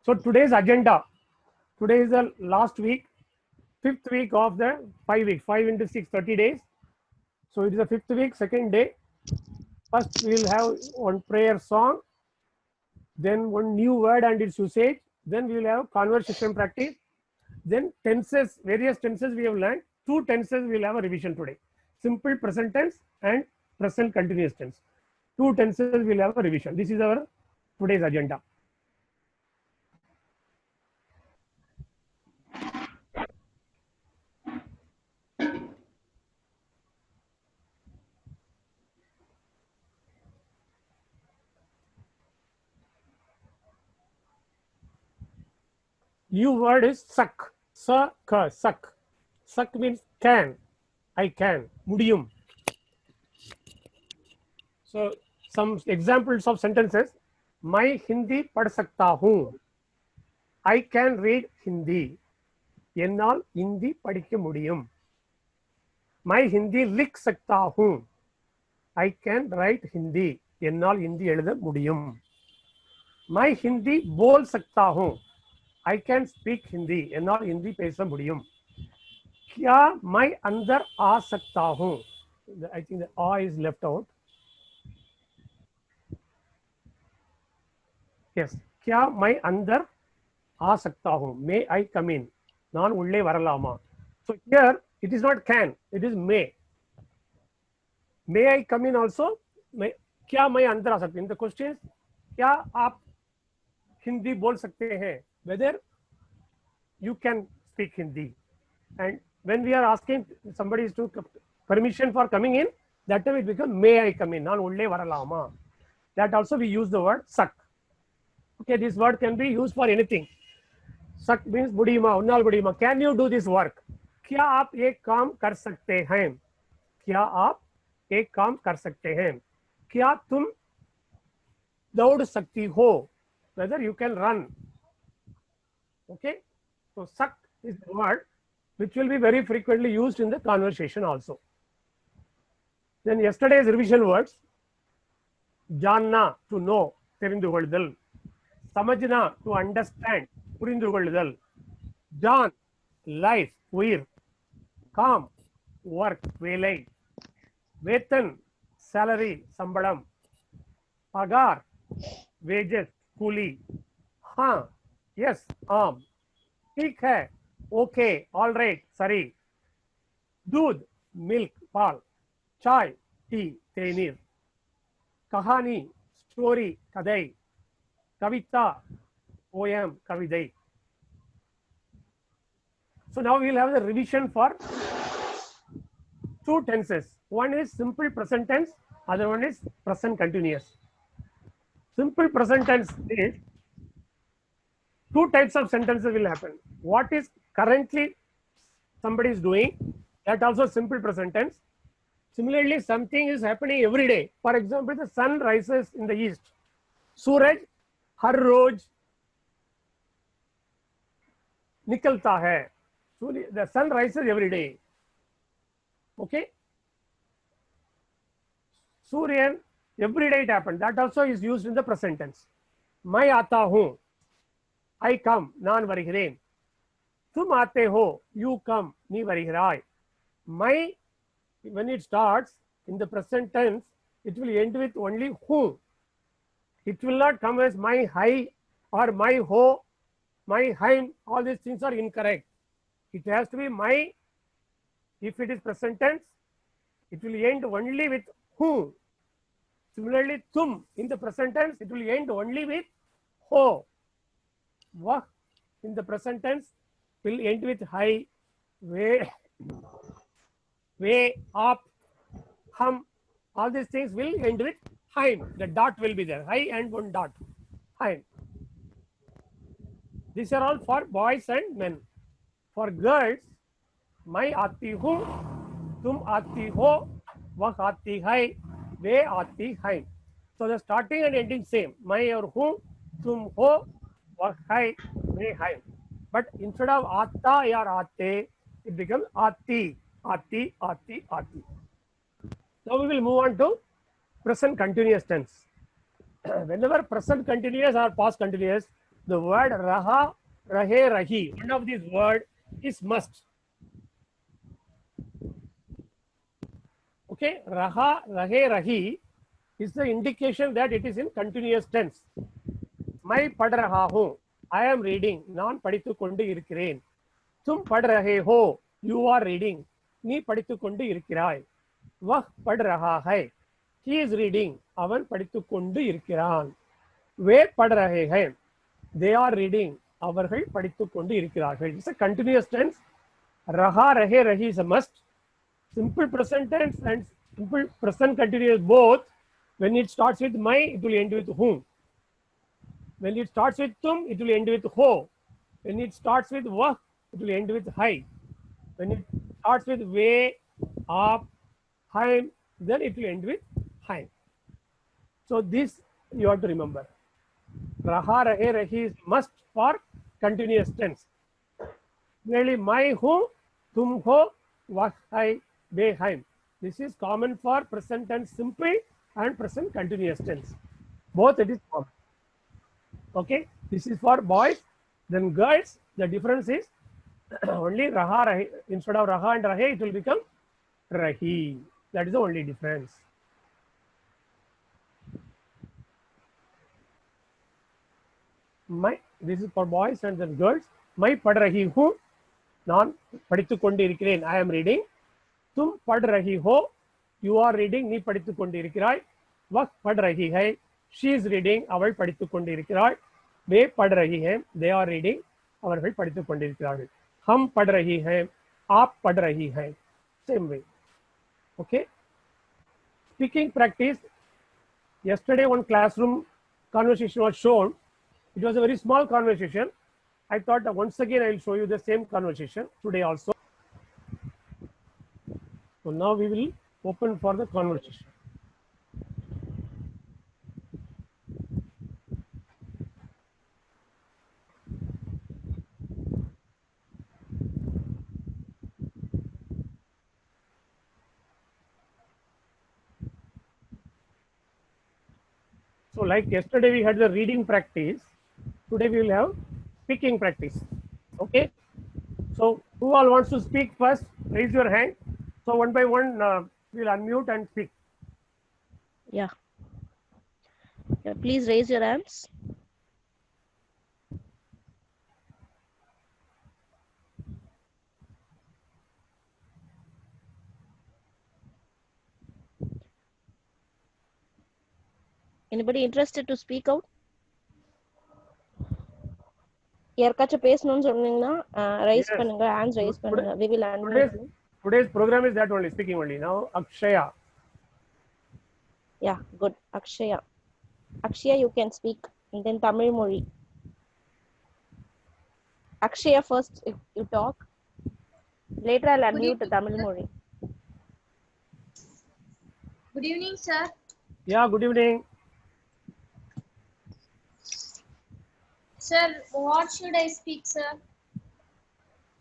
So today's agenda. Today is the last week, fifth week of the 5 weeks. 5 into 6, 30 days. So it is the fifth week, second day. First, we will have one prayer song, then one new word and its usage. Then we will have conversation practice. Then tenses, various tenses we have learned. Two tenses we will have a revision today. Simple present tense and present continuous tense. Two tenses we will have a revision. This is our today's agenda. New word is suck. Suck. Suck means can. I can. Mudiyum. So some examples of sentences. मैं हिंदी पढ़ सकता हूँ. I can read Hindi. என்னால் हिंदी படிக்க முடியும். मैं हिंदी लिख सकता हूँ. I can write Hindi. என்னால் हिंदी எழுத முடியும். मैं हिंदी बोल सकता हूँ. I can speak Hindi. என்னால் हिंदी பேச முடியும். क्या मैं अंदर आ सकता हूँ? I think the "a" is left out. Yes. क्या मैं अंदर आ सकता हूँ? May I come in? நான் உள்ளே வரலாமா? So here it is not can, it is may. May I come in also? क्या मैं अंदर आ सकती हूँ? The question is, क्या आप हिंदी बोल सकते हैं? Whether you can speak Hindi. And when we are asking somebody to permission for coming in, that time it becomes may I come in? நான் உள்ளே வரலாமா? That also we use the word suck. Okay, this word can be used for anything. Suck means बुढ़ीमा, उन्नाल बुढ़ीमा. Can you do this work? क्या आप एक काम कर सकते हैं? क्या आप एक काम कर सकते हैं? क्या तुम दौड़ सकती हो? Whether you can run. Okay, so suck is the word which will be very frequently used in the conversation also. Then yesterday's revision words. जानना, to know, தெரிந்து கொள்ளுதல். समझना, to understand, புரிந்து கொள்ளுதல். जान, life, உயிர். काम, work, வேலை. वेतन, salary, சம்பளம். पगार, wages, கூலி. हाँ, yes, आम. ठीक है, okay, all right, சரி. दूध, milk, पाल. चाय, tea, தேநீர். कहानी, story, कதை. Kavita, poem, कविதை. So now we will have the revision for two tenses. One is simple present tense, other one is present continuous. Simple present tense is two types of sentences will happen. What is currently somebody is doing, that also simple present tense. Similarly, something is happening every day. For example, the sun rises in the east. सूरज हर रोज निकलता है. The sun rises every day. Okay. Suryan, every day it happens. That also is used in the present tense. मैं आता हूँ. I come. நான் வருகிறேன். तुम आते हो. You come. நீ வருகிறாய். मैं, when it starts in the present tense, it will end with only who. It will not come as my high or my ho, my hind. All these things are incorrect. It has to be my. If it is present tense, it will end only with who. Similarly, tum in the present tense, it will end only with ho. Wah in the present tense will end with high, way, up, hum. All these things will end with hind. The dot will be there. High and one dot. Hind. These are all for boys and men. For girls, मैं आती हूँ, तुम आती हो, वह आती है, वे आती है. So the starting and ending same. मैं और हूँ, तुम हो, वह है, वे है. But instead of आता या आते, it becomes आती, आती, आती, आती. Now we will move on to present continuous tense. Whenever present continuous or past continuous, The word raha, rahe, rahi. One of these words is must. Okay, raha, rahe, rahi is the indication that it is in continuous tense. मैं पढ़ रहा हूँ. I am reading. நான் படித்துக் கொண்டு இருக்கிறேன். तुम पढ़ रहे हो. You are reading. நீ படித்துக் கொண்டு இருக்கிறாய். वह पढ़ रहा है. He is reading. அவன் படித்துக் கொண்டு இருக்கிறான். वे पढ़ रहे हैं. They are reading. அவர்கள் படித்துக் கொண்டு இருக்கிறார்கள். It's a continuous tense. Raha, rahe, rahi is a must. Simple present tense and simple present continuous both. When it starts with my, it will end with whom. When it starts with tum, it will end with ho. When it starts with wah, it will end with hai. When it starts with ve, ap, haim, then it will end with haim. So this you have to remember. Raha, rahe, rahi is must for continuous tense. Merely my who, tum ho, wah, hai, be, haim. This is common for present tense simple and present continuous tense. Both it is common. Okay, this is for boys. Then girls, the difference is only raha, rahi. Instead of raha and rahe, it will become rahi. That is the only difference. My, this is for boys and then girls. मैं पढ़ रही हूँ. நான் படித்துக் கொண்டு இருக்கிறேன். I am reading. तुम पढ़ रही हो. You are reading. நீ படித்துக் கொண்டு இருக்கிறாய். वह पढ़ रही है. She is reading. அவள் படித்துக் கொண்டு இருக்கிறாள். वे पढ़ रही हैं. They are reading. அவர்கள் படித்துக் கொண்டிருக்கிறார்கள். हम पढ़ रही हैं. आप पढ़ रही हैं. Same way. Okay. Speaking practice. Yesterday one classroom conversation was shown. It was a very small conversation. I thought once again I will show you the same conversation today also. So now we will open for the conversation. So like yesterday we had the reading practice. Today we will have speaking practice. Okay. So who all wants to speak first? Raise your hand. So one by one we will unmute and speak. Yeah. Please raise your hands. Anybody interested to speak out? யார்க்காச்சும் பேசணும்னு சொன்னீங்கன்னா rice பண்ணுங்க, hands raise பண்ணுங்க. We will unmute. Today's program is that only, speaking only. Now Akshaya. Yeah, good. Akshaya. Akshaya, you can speak. And then Tamil Mori. Akshaya first, if you talk. Later I'll unmute the Tamil Mori. Good evening, sir. Yeah, good evening. Sir, what should I speak, sir?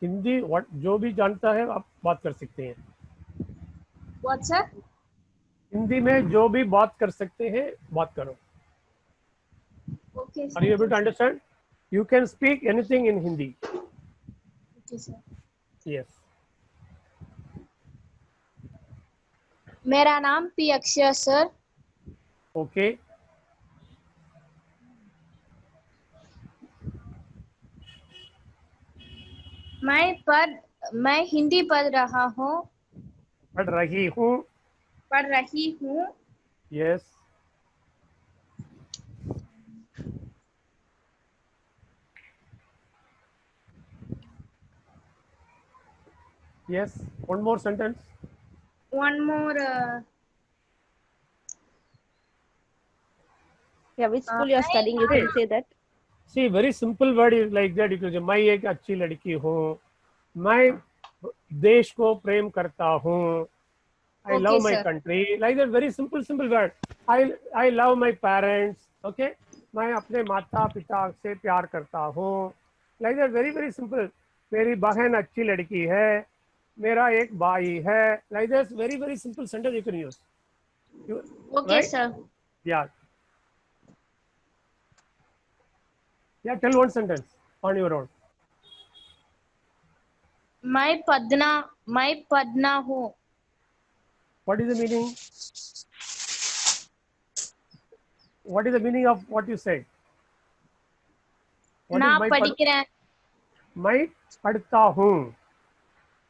Hindi जो भी जानता है आप बात कर सकते हैं. What, sir? Hindi में जो भी बात कर सकते हैं बात करो. Okay, sir. Are you able to understand? You can speak anything in Hindi. Okay, sir. Yes. मेरा नाम पी अक्षय, सर. Okay. मैं हिंदी पढ़ रहा हूँ. पढ़ रही हूँ. पढ़ रही हूँ. Yes. Yes. One more sentence. One more. Yeah, which school you are studying? You can say that. See, very simple word is like that. You can say, मैं एक अच्छी लड़की हूँ. मैं देश को प्रेम करता हूँ. I Okay, love my sir. country. Like that, very simple word. I love my parents. Okay. मैं अपने माता पिता से प्यार करता हूँ. Like that, very simple. मेरी बहन अच्छी लड़की है. मेरा एक भाई है. Like that, very simple sentence you can use. Okay, right? sir. Yeah. Yeah, tell one sentence on your own. मैं पढ़ना हूँ. What is the meaning? What is the meaning of what you said? What ना is படிக்கிறேன். मैं पढ़ता हूँ.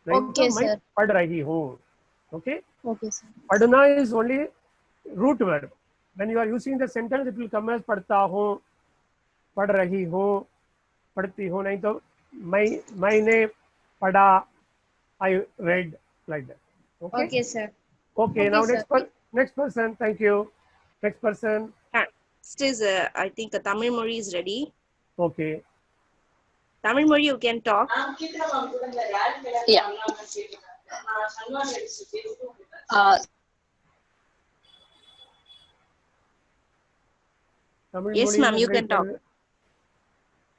नहीं Okay, तो मैं sir. पढ़ रही हूँ. Okay. Okay, sir. पढ़ना is only root verb. When you are using the sentence, it will come as पढ़ता हूँ, पढ़ रही हूँ, पढ़ती हूँ. नहीं तो मैंने पढ़ा, I read, like that. Okay. Okay, sir. Okay. Okay, Now sir. next person. Thank you. Next person. Next is I think Tamil Mori is ready. Okay. Tamil Mori, you can talk. Yeah. Tamil Yes, Modi ma'am, you can moderator. talk.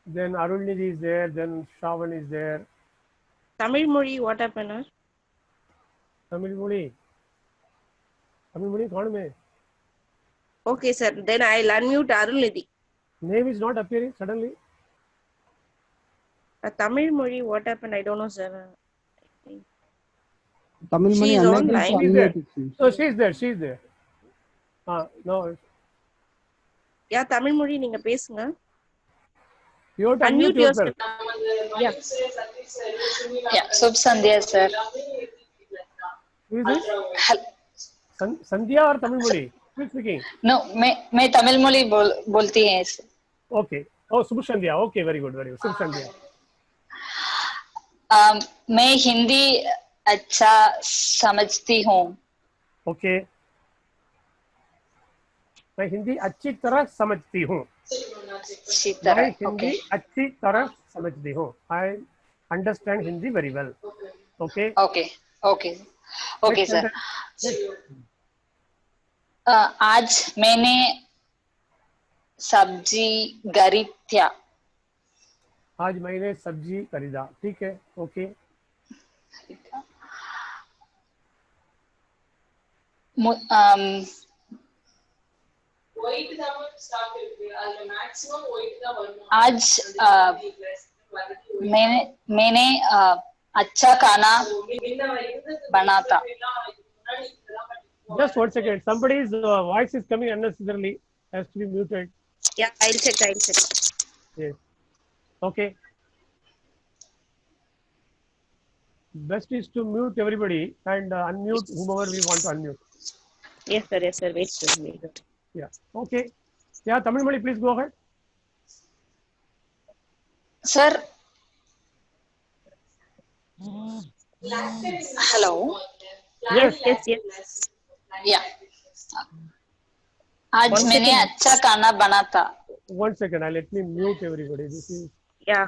Then Arulnidhi is there. Then Shravan is there. Tamil Mori, what happened? Huh? Tamil Modi कौन में? Okay, sir. Then I'll unmute Arulnidhi. Name is not appearing suddenly. Tamil Mori, what happened? I don't know, sir. Tamil She Mani is unable online. to She's there. unmute it seems. So she's there. She's there. No. Yeah, Tamil Mori, நீங்க பேசுங்க. You have to Unmute unmute yourself. Yeah. Yeah, Subh Sandhya, sir. Who is this? Sandhya or Tamil Modi? Who is speaking? No, मैं तमिल मोली बोलती हैं. Okay. Oh, Subh Sandhya. Okay, very good, very good. Subh Sandhya. मैं हिंदी अच्छा समझती हूँ. Okay. मैं हिंदी अच्छी तरह समझती हूँ. अच्छी मैं तरह. हिंदी अच्छी तरह समझती हूँ. I understand Hindi very well. Okay. Okay. Okay. Okay, Next sir. sentence. आज मैंने सब्जी खरीदा. आज मैंने सब्जी खरीदा. ठीक है. ओके. आज मैंने अच्छा खाना बना था. Just 1 second. Somebody's voice is coming unnecessarily. Has to be muted. Yeah, I'll check. Yes. Okay. Best is to mute everybody and unmute whomever we want to unmute. Yes, sir. Wait. Yeah. Okay. Yeah, Tamil Mali, please go ahead. Sir. Hello. Yes. Yeah. आज मैंने अच्छा खाना बना था. 1 second. Let me mute everybody. This is. Yeah.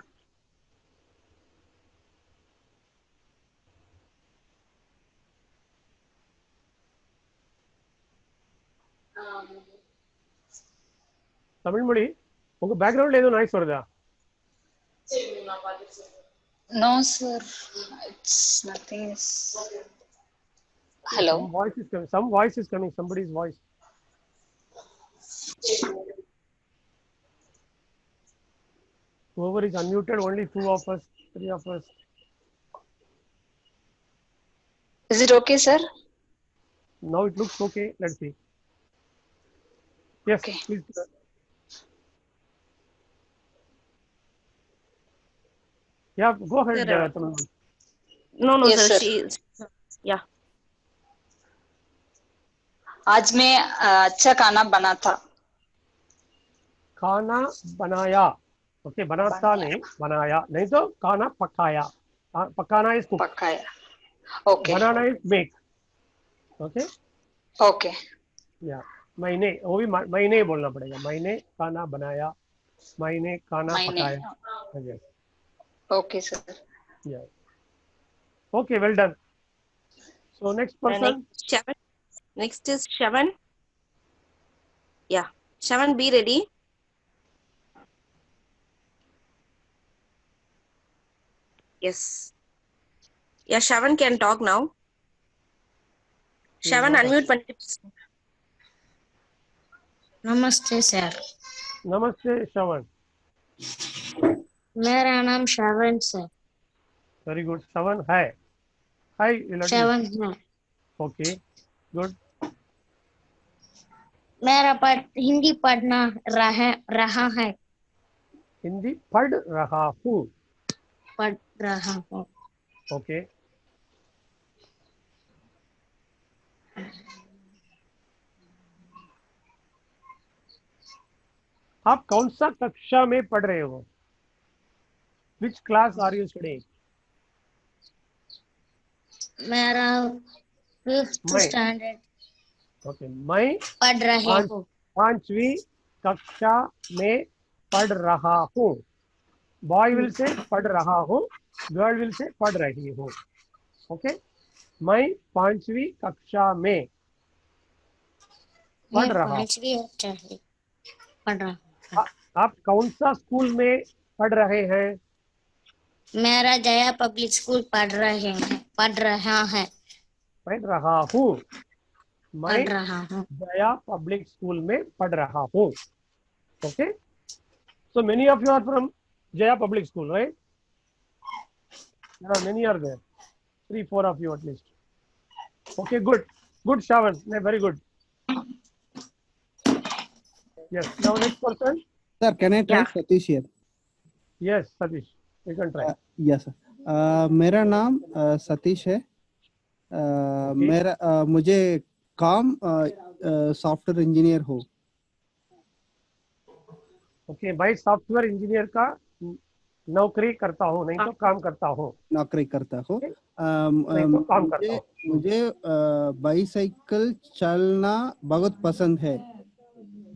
Tamil Mali, உங்க பேக்ரவுண்ட்ல ஏதோ noise வருதா? No, sir. It's nothing. Hello. Some voice is coming. Somebody's voice. Whoever is unmuted, only 2 of us, 3 of us. Is it okay, sir? Now it looks okay. Let's see. Yes, Okay. please. Yeah, go ahead. Sir, Tamil Mali. No, Yes, sir. sir. She is. Yeah. आज मैं अच्छा खाना बना था. खाना बनाया. Okay, बनाता नहीं, बनाया. नहीं तो खाना पकाया. पकाना is cook. पकाया. Okay. Banana is make. Okay. Okay. Yeah. मैंने, वो भी मैंने बोलना पड़ेगा. मैंने खाना बनाया. मैंने खाना पकाया. Yes. Okay, sir. Yeah. Okay, well done. So next person. Next is Shavan. Yeah. Shavan, be ready. Yes. Yeah, Shavan can talk now. Shavan, unmute பண்ணிட்டு. Namaste, sir. Namaste, Shravan. मेरा नाम श्रवण है। Very good. श्रवण है। हाय श्रवण है। Okay good. मेरा हिंदी पढ़ना रहा है। हिंदी पढ़ रहा हूँ। पढ़ रहा हूँ। ओके। आप कौन सा कक्षा में पढ़ रहे हो? Which class are you studying? मेरा 5th मैं। स्टैंडर्ड ओके मैं पढ़ रहे हूँ। 5वीं कक्षा में पढ़ रहा हूँ। बॉय विल से पढ़ रहा हूँ, गर्ल विल से पढ़ रही हूँ। ओके। मैं 5वीं कक्षा में पढ़ रहा हूँ। 5वीं कक्षा में पढ़ रहा हूँ। आप कौन सा स्कूल में पढ़ रहे हैं? मेरा जया पब्लिक स्कूल पढ़ रहा है। पढ़ रहा हूँ। मैं पढ़ रहा हूँ। जया पब्लिक स्कूल में पढ़ रहा हूँ। Okay. So many of you are from Jaya Public School, right? There are many are there. 3-4 of you at least. Okay, good. Good, Shravan. Very good. Yes. Now next person. Sir, can I try? Yeah. Satish here. Yes, Satish. You can try. Yes, sir. मेरा नाम सतीश है। मुझे काम software engineer हो। Okay भाई, software engineer का नौकरी करता हूँ, नहीं तो काम करता हूँ। नौकरी करता हूँ। नहीं तो काम करता हूँ। मुझे बाइसाइकिल चलना बहुत पसंद है।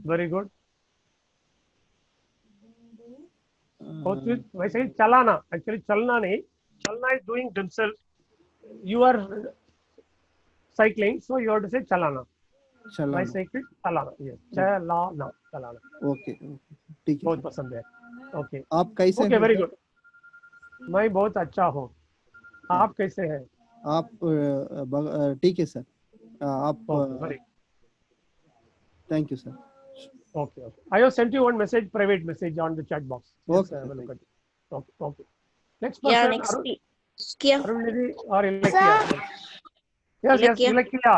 Very good. वैसे ही चलाना, एक्चुअली चलना नहीं, चलना is doing himself. You are cycling, so you have to say चलाना। बाइसाइकिल चलाना, ये चलाना। ओके ठीक है। बहुत पसंद है। ओके। आप कैसे? Okay very good. मैं बहुत अच्छा हूँ। आप कैसे हैं? आप ठीक है सर। आप thank you sir. Okay. I have sent you one message, private message on the chat box. Okay. Have a look at it. Okay. Next person. Yeah, next Kia. Arun Nidhi or Ilakya? Yes, Ilakya.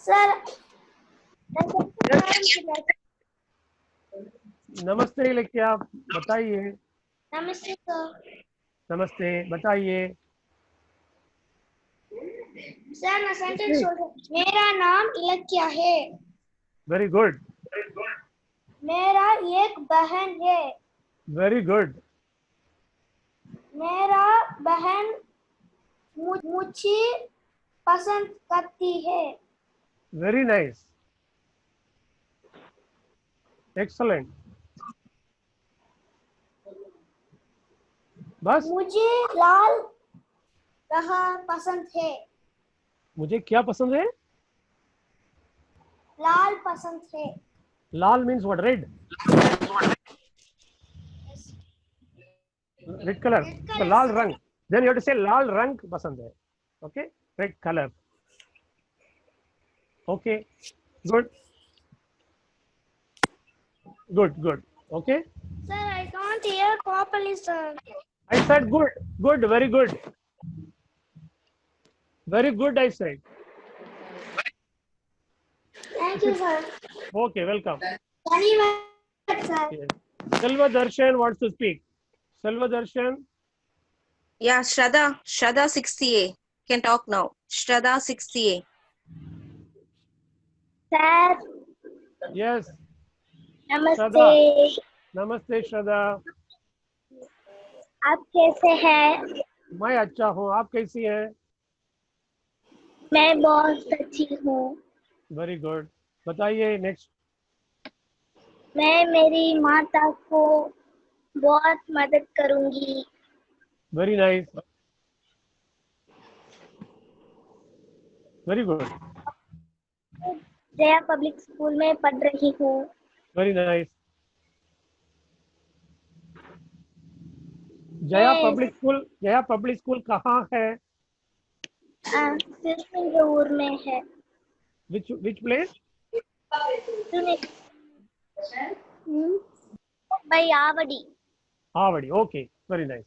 Sir. नमस्ते इलेक्या, बताइए। नमस्ते sir. नमस्ते, बताइए। Sir मैं sentence बोल रहा हूँ। मेरा नाम इलक्या है। Very good. मेरा एक बहन है। Very good. मेरा बहन मुझे पसंद करती है। Very nice, excellent. बस मुझे लाल रंग पसंद है। मुझे क्या पसंद है? लाल पसंद है। लाल means what? Red? Red colour. तो लाल रंग, देन यू हैव टू से लाल रंग पसंद है। Okay, red colour. Okay, good good good. Okay, Sir, I can't hear properly, sir. I said good, good, very good, very good, I said. Thank you, sir. Okay, welcome. Dhanyawad, sir. Yes. Selva Darshan wants to speak. Selva Darshan. Yeah, Shraddha 60A can talk now. Shraddha 60A. Sir, Yes, नमस्ते। नमस्ते श्रद्धा। आप कैसे हैं? मैं अच्छा हूँ, आप कैसी हैं? मैं बहुत अच्छी हूँ। वेरी गुड, बताइए नेक्स्ट। मैं मेरी माता को बहुत मदद करूंगी। Very nice, very good. Jaya public school में पढ़ रही हूँ। Very nice. Jaya public school कहाँ है? सिंगूर में है। Which place? by Avadi. Avadi. Okay, very nice.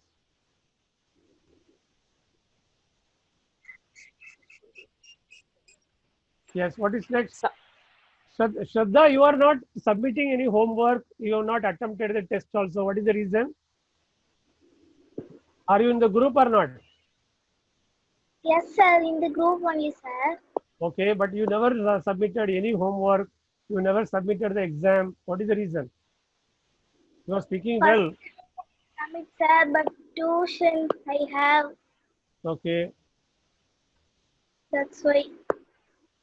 Yes, what is next? Shraddha, you are not submitting any homework. You have not attempted the test also. What is the reason? Are you in the group or not? Yes, sir. In the group only, sir. Okay, but you never submitted any homework. You never submitted the exam. What is the reason? You are speaking well. Submit, sir, but tuition I have. Okay. That's why.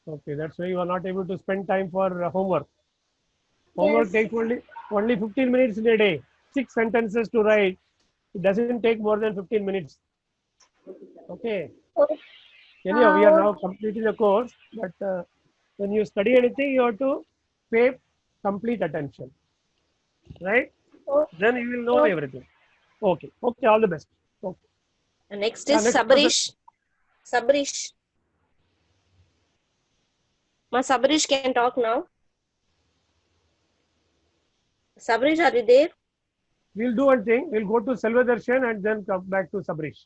Okay, that's why you are not able to spend time for homework. Homework Yes. takes only 15 minutes in a day. 6 sentences to write. It doesn't take more than 15 minutes. Okay. Anyhow, we are now completing the course, but when you study anything, you have to pay complete attention. Right? Then you will know everything. Okay. Okay, all the best. Okay. Next is next Sabrish. Sabrish. Ma Sabrish can talk now. Sabrish, are you there? We'll do one thing. We'll go to Selva Darshan and then come back to Sabrish.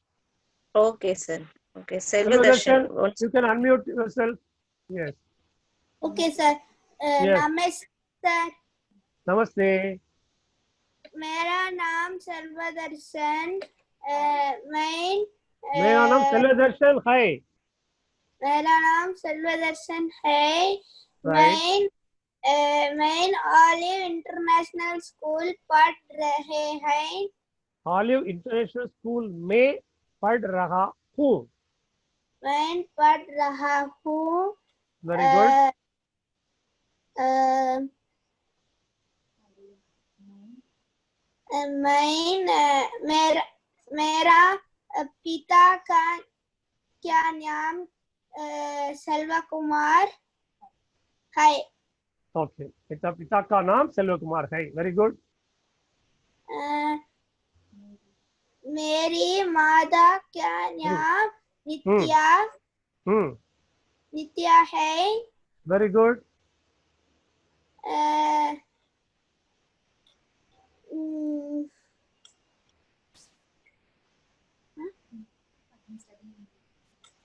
Okay, sir. Okay, Selva Selva Darshan, Darshan. you can unmute yourself. Yes. Okay, sir. Yes. Namaste. Namaste. मेरा नाम सर्वदर्शन मेरा नाम Selva Darshan है. मेरा नाम सर्वदर्शन है. Right. मैं olive international school पढ़ रहे हैं. ऑलिव इंटरनेशनल स्कूल में पढ़ रहा हूँ. मैं पढ़ रहा हूँ. Very good. मेरा पिता का क्या नाम सेल्वा कुमार है. Okay. पिता का नाम सेल्वा कुमार है. Very good. मेरी माता क्या नाम नित्या है. Very good.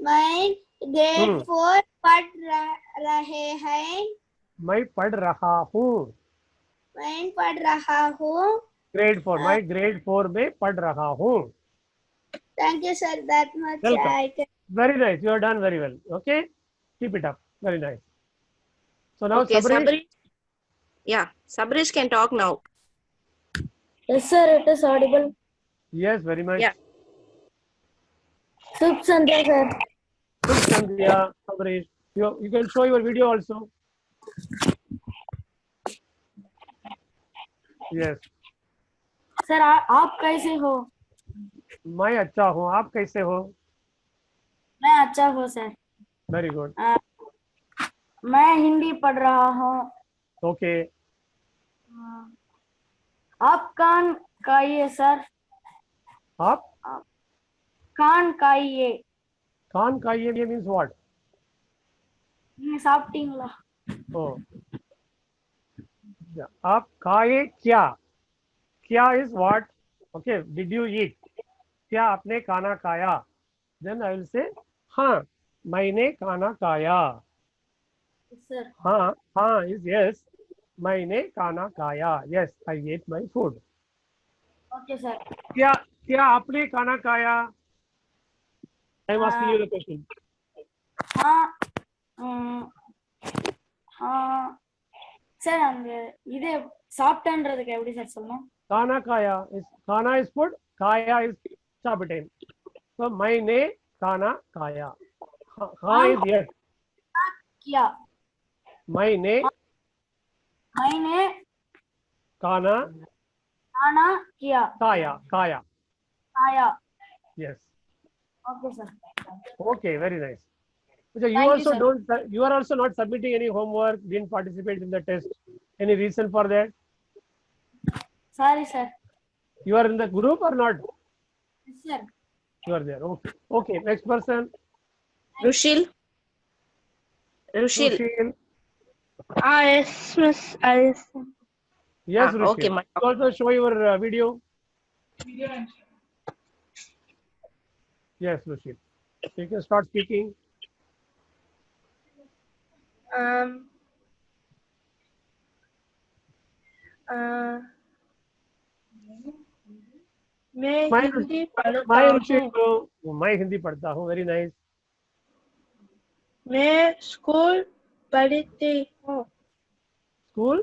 मैं ग्रेड 4 पढ़ रहे हैं. मैं पढ़ रहा हूँ. मैं पढ़ रहा हूँ. Grade 4. मैं grade 4 में पढ़ रहा हूँ. Thank you, sir. That much Welcome. I can. Very nice. You have done very well. Okay. Keep it up. Very nice. So now Okay, Sabrish. Sabrish. Yeah, Sabrish can talk now. Yes, sir. It is audible. Yes, very much. Yeah. Subh Sandhya, sir. Good, Sandhya, Sabrish. You can show your video also. Yes. Sir आप कैसे हो? मैं अच्छा हूँ. आप कैसे हो? मैं अच्छा हूँ सर. Very good. मैं हिंदी पढ़ रहा हूँ. Okay. आप कान खाइए सर. आप कान खाइए. कान खाइए means what? சாப்பிட்டீங்களா? Oh. Yeah. आप खाए क्या? क्या is what? Okay. Did you eat? क्या आपने खाना खाया? Then I will say हाँ मैंने खाना खाया. सर. हाँ is yes. मैंने खाना खाया. Yes, I ate my food. Okay sir. क्या आपने खाना खाया? I am asking you the question. Sir அந்த இது சாப்பிட்டேன்றதுக்கு எப்படி சார் சொல்லணும்? खाना खाया is खाना is food. खाया is சாப்பிட்டேன். So मैंने खाना खाया. हाँ is yes. किया. मैंने खाना किया. खाया. Yes. Okay sir. Okay, very nice. So Thank you, sir. you are also not submitting any homework, didn't participate in the test. Any reason for that? Sorry sir. You are in the group or not? Yes, sir. You are there. Okay. Okay. Next person. Rushil. Sushil. Yes, miss. Yes, Rushil. Okay, ma. You also show your video. Yes, Rushil. You can start speaking. मैं My Hindi पढ़ता my हूँ। Rushil, मैं हिंदी पढ़ता हूँ. Very nice. मैं school पढ़ती हूँ। School.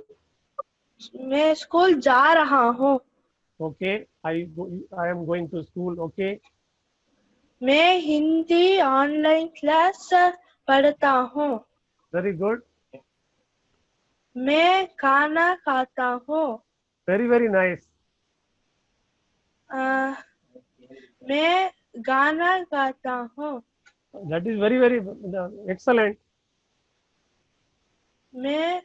मैं स्कूल जा रहा हूँ। Okay. I am going to school. Okay. मैं हिंदी ऑनलाइन क्लास पढ़ता हूँ। Very good. मैं खाना खाता हूँ। Very very nice. मैं गाना गाता हूँ। That is very very excellent. मैं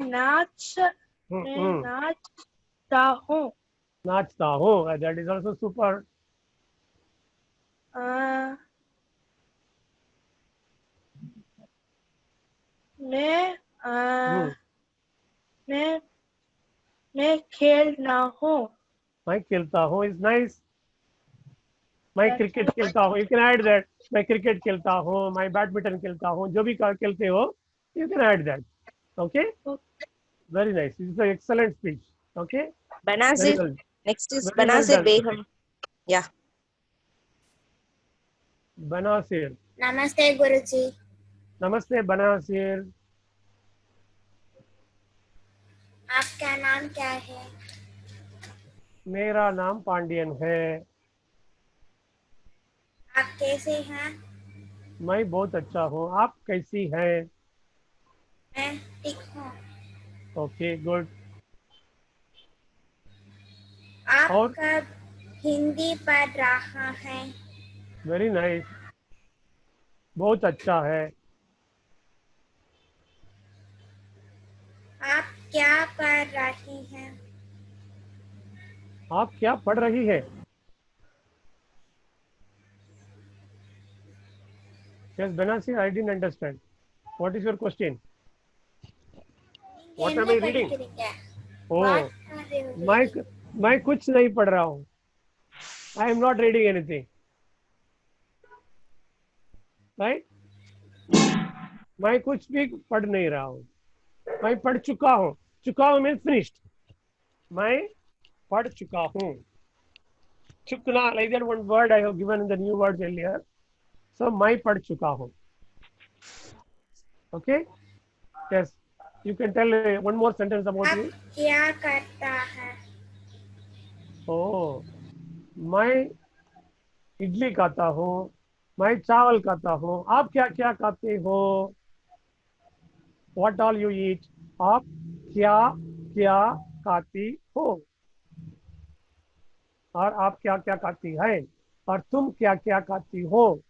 नाचता हूँ। नाचता हूँ. That is also super. मैं खेलना हूँ। मैं खेलता हूँ is nice. मैं क्रिकेट खेलता हूँ. You can add that. मैं क्रिकेट खेलता हूँ. मैं बैडमिंटन खेलता हूँ. जो भी खेलते हो, you can add that. Okay. Very nice. This is an excellent speech. Okay. Very Banazir. well. Next is Very well Banazir done. Begum. Yeah. Banasir. नमस्ते गुरुजी। नमस्ते बनासिर. आपका नाम क्या है? मेरा नाम पांडियन है. आप कैसे हैं? मैं बहुत अच्छा हूँ. आप कैसी हैं? मैं ठीक हूँ। Okay good. आप और? कब हिंदी पढ़ रहा है? Very nice. बहुत अच्छा है. आप क्या पढ़ रही हैं? आप क्या पढ़ रही है? Yes, Banasir, I didn't understand. What is your question? What am I reading? Oh, मैं कुछ नहीं पढ़ रहा हूँ. I am not reading anything. Right? मैं कुछ भी पढ़ नहीं रहा हूँ. मैं पढ़ चुका हूँ. चुका हूँ means finished. मैं पढ़ चुका हूँ. चुकना, like that one word I have given in the new words earlier. So मैं पढ़ चुका हूँ. Okay? Yes. You can tell one more sentence about आप you. क्या करता है? Oh, मैं इडली खाता हूँ. मैं चावल खाता हूँ. आप क्या क्या खाते हो? What all you eat? आप क्या क्या खाती हो? और आप क्या क्या खाती है? और तुम क्या क्या खाती हो?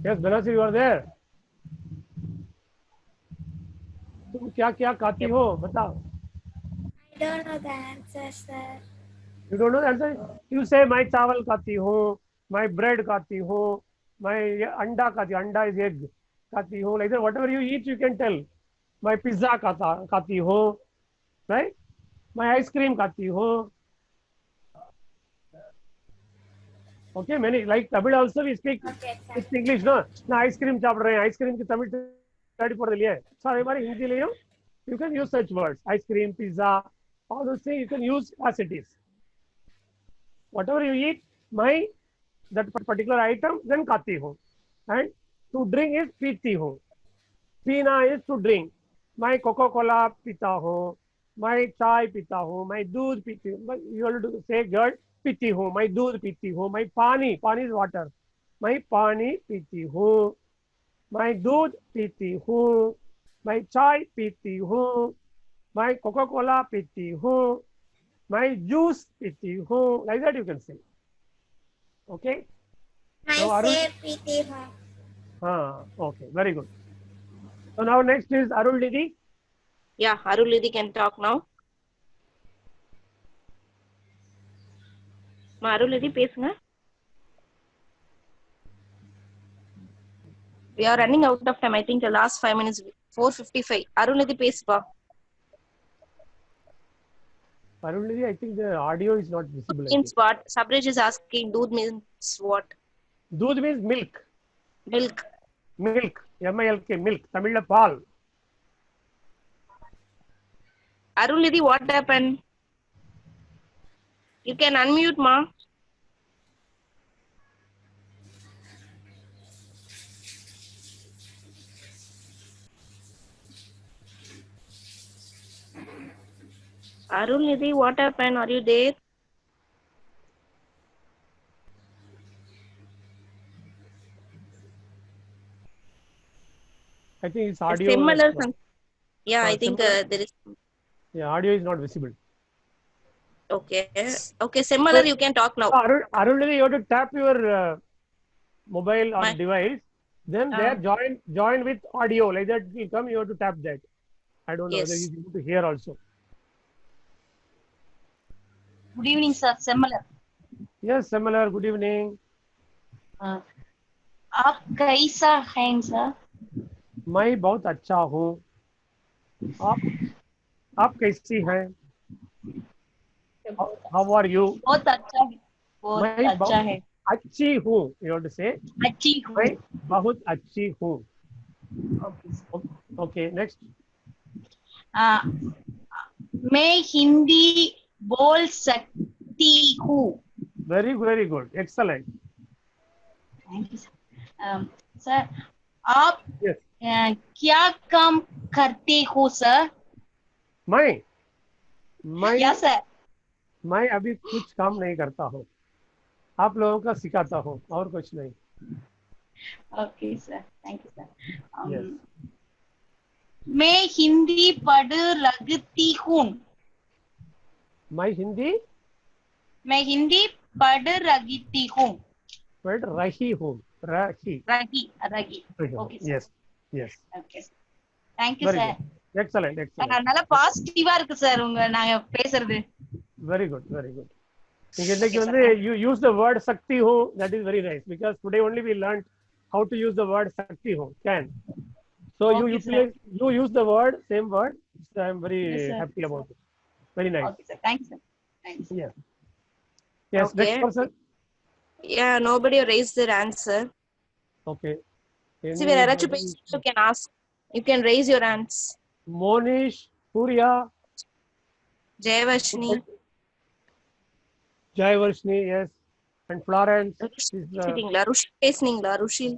Yes, Banasir, you are there. तुम क्या क्या खाती हो? बताओ. I don't know the answer, sir. You don't know the answer? You say मैं चावल खाती हूँ, मैं bread खाती हूँ, मैं अंडा खाती हूँ. अंडा is egg खाती हूँ. Like that, whatever you eat, you can tell. मैं पिज्जा खाती हूँ, right? मैं आइसक्रीम खाती हूँ. Okay, many like Tamil also we speak Okay, sir. it's English, no? ना आइसक्रीम चाप रहे हैं. आइसक्रीम की तमिल स्टडी पढ़ लिए. सारे हमारे हिंदी ले लो. You can use such words. Ice-cream, pizza, all those things you can use as it is. Whatever you eat, my that particular item, then खाती हूँ. And to drink is पीती हूँ. पीना is to drink. मैं Coca-Cola पीता हूँ. मैं चाय पीता हूँ. मैं दूध पीती हूँ. You have to say girl पीती हूँ. मैं दूध पीती हूँ. मैं पानी is water. मैं पानी पीती हूँ. मैं दूध पीती हूँ. मैं चाय पीती हूँ. मैं Coca-Cola पीती हूँ. मैं जूस पीती हूँ. Like that you can say. Okay. मैं So, Arul? सेब पीती हूँ। Okay, very good. So now next is Arul Didi. Yeah, Arulidi can talk now. Arulidi பேசுங்க. We are running out of time. I think the last 5 minutes 4:55. Arunidhi பேசுப்பா. Arunidhi, I think the audio is not visible. I Means think. what? Sabraj is asking doodh means what? Doodh means milk. Milk. Milk. MILK, milk. Tamil paal. Arunidhi, what happened? You can unmute, ma. Arunidhi, what happened? Are you there? I think it's audio. Similar. Yeah, I think similar. there is. Yeah, audio is not visible. Okay. Okay, similar. You can talk now. Arunidhi, you have to tap your mobile or My- device. Then there join with audio like that will come. You have to tap that. I don't know whether Yes. you able to hear also. Good evening, sir. Similar. Yes, similar. Good evening. आप कैसा हैं sir? मैं बहुत अच्छा हूँ. आप कैसी हैं? How are you? बहुत अच्छा है. बहुत मैं अच्छा है. अच्छी हूँ. You have to say. अच्छी हूँ. मैं बहुत अच्छी हूँ. Okay, next. मैं हिंदी बोल सकती हूँ. Very good. Excellent. Thank you, sir. Sir, आप Yes. क्या काम करते हो सर? मैं या सर? मैं अभी कुछ काम नहीं करता हूँ. आप लोगों का सिखाता हूँ और कुछ नहीं. Okay sir. Thank you sir. Yes. मैं हिंदी पढ़ लगती हूँ. मैं हिंदी मैं हिंदी पढ़ रही हूँ. पढ़ रही हूँ. रही. Okay sir. Yes. Okay thank you Very sir. good. Excellent. நல்ல பாசிட்டிவா இருக்கு சார் உங்க நாங்க பேசுறது. Very good. நீங்க இன்னைக்கு வந்து you use the word sakti ho, that is very nice because today only we learned how to use the word sakti ho, can. So you Okay, utilize, you use the word, same word. So I am very Yes, sir. happy about it. Very nice. Okay sir. Thank you sir. Thanks. Yes, Okay. next person. Yeah, nobody raised their answer. Okay. See, where Arachu you can ask. You can raise your hands. Monish, Surya, Jayavashni. Jayvarshni, yes, and Florence Rushi is sitting la. Rushi பேசுனீங்களா? Rushil.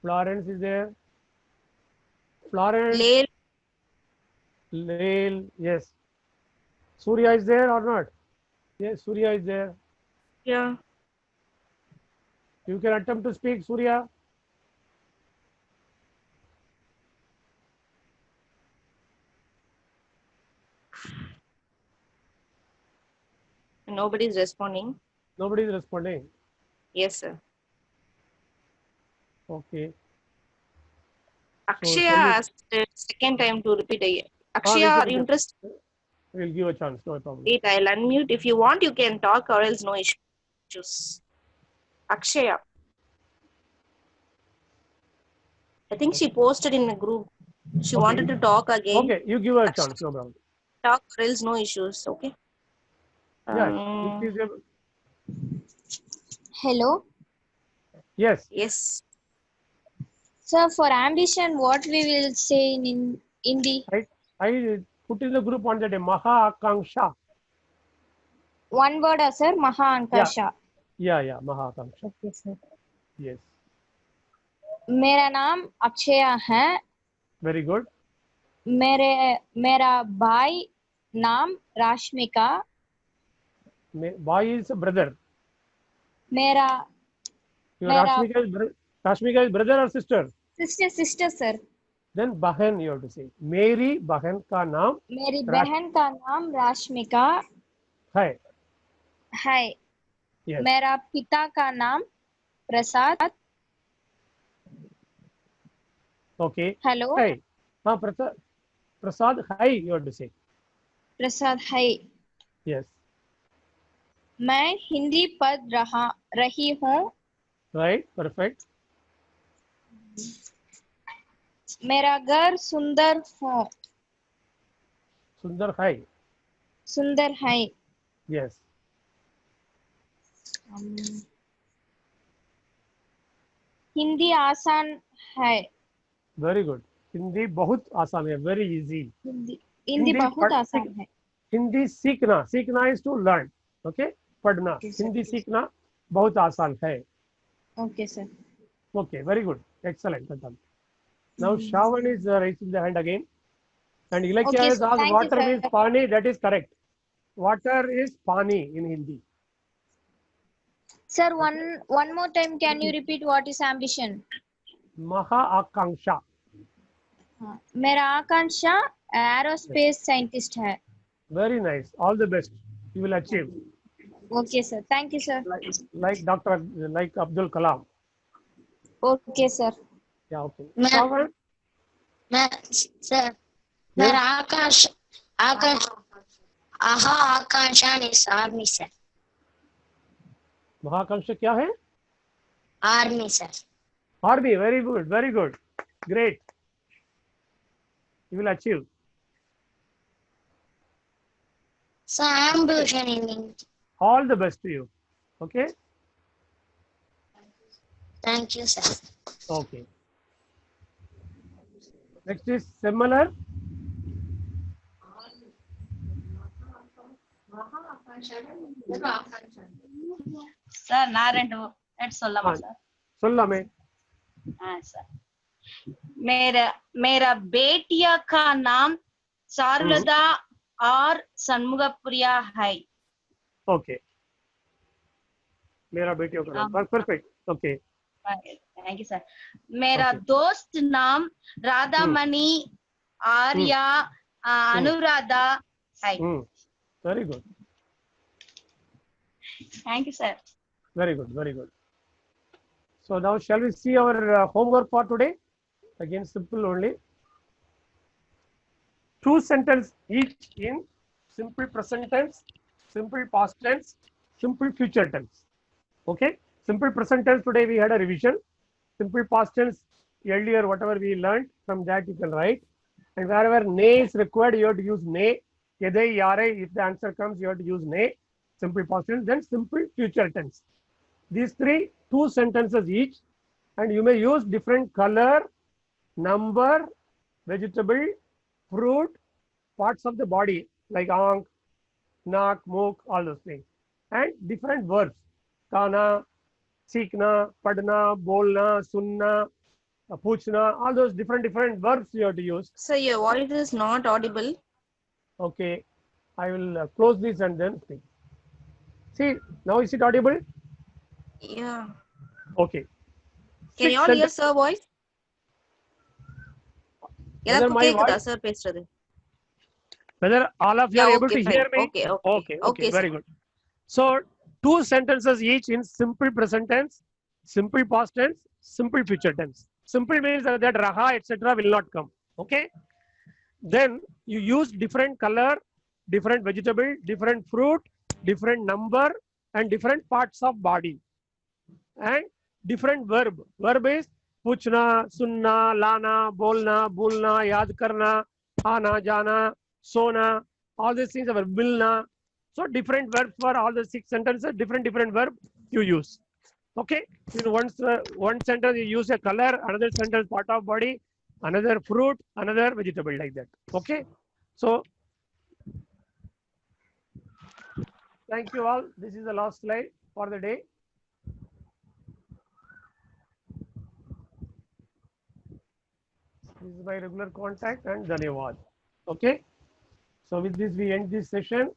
Florence is there. Florence, Lail. Lail, yes. Surya is there or not? Yes, Surya is there. Yeah. You can attempt to speak, Surya. Nobody is responding. Nobody is responding. Yes, sir. Okay. Akshaya tell me- asked second time to repeat again. Akshaya, we are you can- interested? We'll give a chance, no problem. Wait, I'll unmute. If you want, you can talk or else no issues. Akshaya. I think she posted in a group. She Okay. wanted to talk again. Okay, you give her a chance, no problem. Talk or else no issues. Okay. Yeah. Um, it is a- Hello. yes. Yes. Sir, for ambition, what we will say in Hindi? I put in the group on that day, Maha Akanksha. One word, sir. Maha Ankasha. Yeah, Maha Akanksha. Okay, sir. Yes. मेरा नाम अक्षया है. Very good. मेरा भाई नाम Rashmika. Boy is a brother. मेरा Your Mera- Rashmika is brother or sister? sister sir. Then Bahan you have to say. मेरी बहन का नाम मेरी बहन का नाम राश्मिका है. है. Yes. मेरा पिता का नाम प्रसाद. Okay. हेलो. है. हाँ, प्रसाद है you have to say. प्रसाद है. Yes. मैं हिंदी पढ़ रही हूँ. Right. Perfect. मेरा घर सुंदर हो Sundar hai. सुंदर है Yes. हिंदी आसान है Very good. हिंदी बहुत आसान है. Very easy. हिंदी हिंदी बहुत पढ़- आसान है हिंदी सीखना. सीखना is to learn. Okay. पढ़ना. Okay, sir. हिंदी सीखना बहुत आसान है. Okay sir Okay. Very good. Excellent. Well, now Shravan is raising the hand again. And Ilakya Okay, has sir. asked Thank you, water sir. means pani. That is correct. Water is pani in Hindi. Sir, one more time, can you repeat what is ambition? Maha Akanksha. मेरा आकांक्षा aerospace scientist है Very nice. All the best. You will achieve. Okay sir thank you sir Like Dr. Like Abdul Kalam. Okay sir Yeah, okay. मैं- Shravan, मैं sir मेरा आकांक्षा is army sir. Mahakansha क्या है? Army sir. Army. Very good. Very good. Great. You will achieve. So ambition in English. All the best to you. Okay. Thank you sir. Okay. Next is similar. Sir நான் ரெண்டு words சொல்லலாமா sir सोल्लामे. हाँ sir मेरा मेरा बेटिया का नाम चारुलता और सन्मुखप्रिया है Okay. मेरा बेटियों का नाम. Perfect. Okay. Thank you sir मेरा दोस्त नाम राधामणि आर्या अनुराधा है Very good. Thank you sir Very good. Very good. So now shall we see our homework for today? Again, simple only. 2 sentences each in simple present tense, simple past tense, simple future tense. Okay. Simple present tense today we had a revision. Simple past tense earlier whatever we learned from that you can write. And wherever nay is required you have to use nay. Yadai yare if the answer comes you have to use nay. Simple past tense. Then simple future tense. These 2 sentences each, and you may use different color, number, vegetable, fruit, parts of the body like aank, naak, muk, all those things, and different verbs. Kana, seekna, padna, bolna, sunna, puchna, all those different verbs you have to use. Sir, your voice is not audible. Okay, I will close this and then speak. See, now is it audible? Yeah. Okay. Can Six you all hear sentence- sir voice? Whether எல்லாருக்கும் my கேக்குதா voice- sir பேசுறது? Whether all of you Yeah, are able okay, to fine. hear me? Okay, Okay, sir. very good. So 2 sentences each in simple present tense, simple past tense, simple future tense. Simple means that raha etc. will not come. Okay. Then you use different color, different vegetable, different fruit, different number, and different parts of body, and different verb. Verb is puchna, sunna, lana, bolna, bulna, yaad karna, aana, jana, sona. All these things are milna. So different verbs for all the 6 sentences. Different verb you use. Okay. In one sentence you use a color, another sentence part of body, another fruit, another vegetable, like that. Okay. So thank you all. This is the last slide for the day. This is my regular contact and Dhanyavad. Okay. So with this we end this session.